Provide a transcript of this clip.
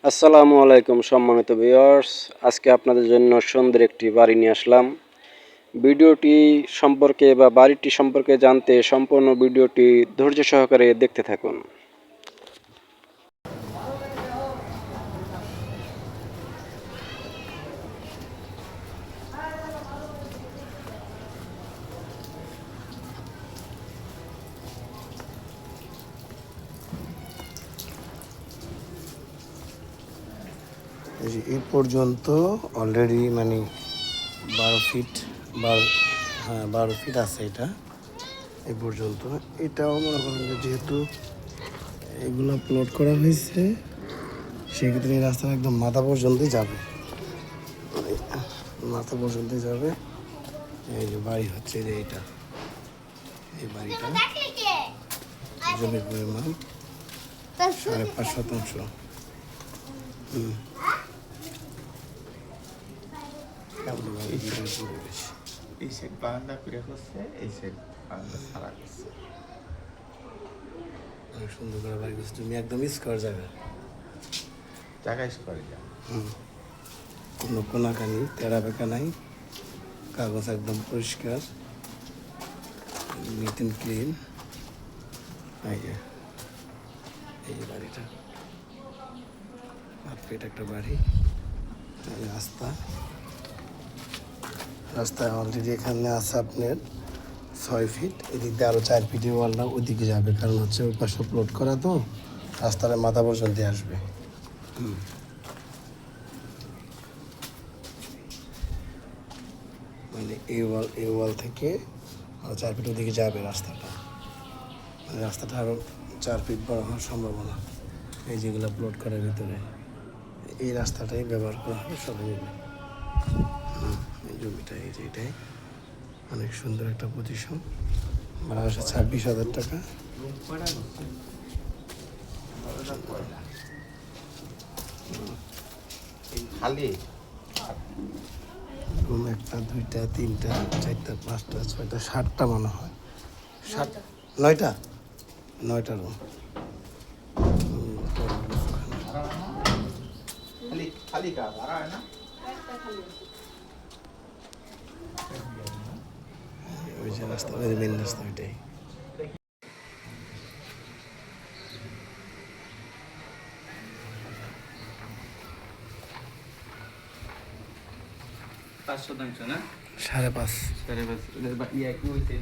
আসসালামু আলাইকুম সম্মানিত ভিউয়ার্স, আজকে আপনাদের জন্য সুন্দর একটি বাড়ি নিয়ে আসলাম। ভিডিওটি সম্পর্কে বা বাড়িটি সম্পর্কে জানতে সম্পূর্ণ ভিডিওটি ধৈর্য সহকারে দেখতে থাকুন। এই পর্যন্ত অলরেডি 12 ফিট 12 ফিট আছে এটা এই পর্যন্ত। এটাও মনে করেন যে যেহেতু এগুলো প্লট করা হয়েছে সেক্ষেত্রে এই রাস্তাটা একদম মাথা পর্যন্তই যাবে, মাথা পর্যন্তই যাবে। এই যে বাড়ি হচ্ছে যে এইটা, এই বাড়িটা জমির পরিমাণ 5.5 শতাংশ। এই সাইড বারান্দা করে করছে, এই সাইড বারান্দা সারা করছে। অনেক সুন্দর করে বাড়ি করছে, তুমি একদম স্কোয়ার জায়গা, জায়গায় করে যা কোনো কোনাকানি তেরা বেঁকা নাই, কাগজ একদম পরিষ্কার, নিট অ্যান্ড ক্লিন। এই যে বাড়িটা পারফেক্ট একটা বাড়ি। রাস্তায় অলরেডি এখানে আছে আপনার 6 ফিট, এদিক দিয়ে আরও 4 ফিটের ওয়ালটা ওইদিকে যাবে, কারণ হচ্ছে ওই পাশে প্লট করা তো রাস্তার মাথা পর্যন্ত আসবে। এই ওয়াল থেকে আরও 4 ফিট ওদিকে যাবে রাস্তাটা, রাস্তাটা আরও 4 ফিট বড় হওয়ার সম্ভাবনা। এই যেগুলো প্লট করার ভিতরে এই রাস্তাটাই ব্যবহার করা হবে সবাই মিলে। এই জমিটা, এই যে এটাই অনেক সুন্দর একটা পজিশন। ভাড়া আসে 26,000 টাকা। খালি রুম 1টা 2টা 3টা 4টা 5টা 6টা 7টা মনে হয়, 9টা রুম। খালি খালি কা ভাড়া হয় না। ওই যে রাস্তা, ওই মেন রাস্তা ওইটাই। 5 শতাংশ না? 5.5। 5.5 ইয়া কি হইছে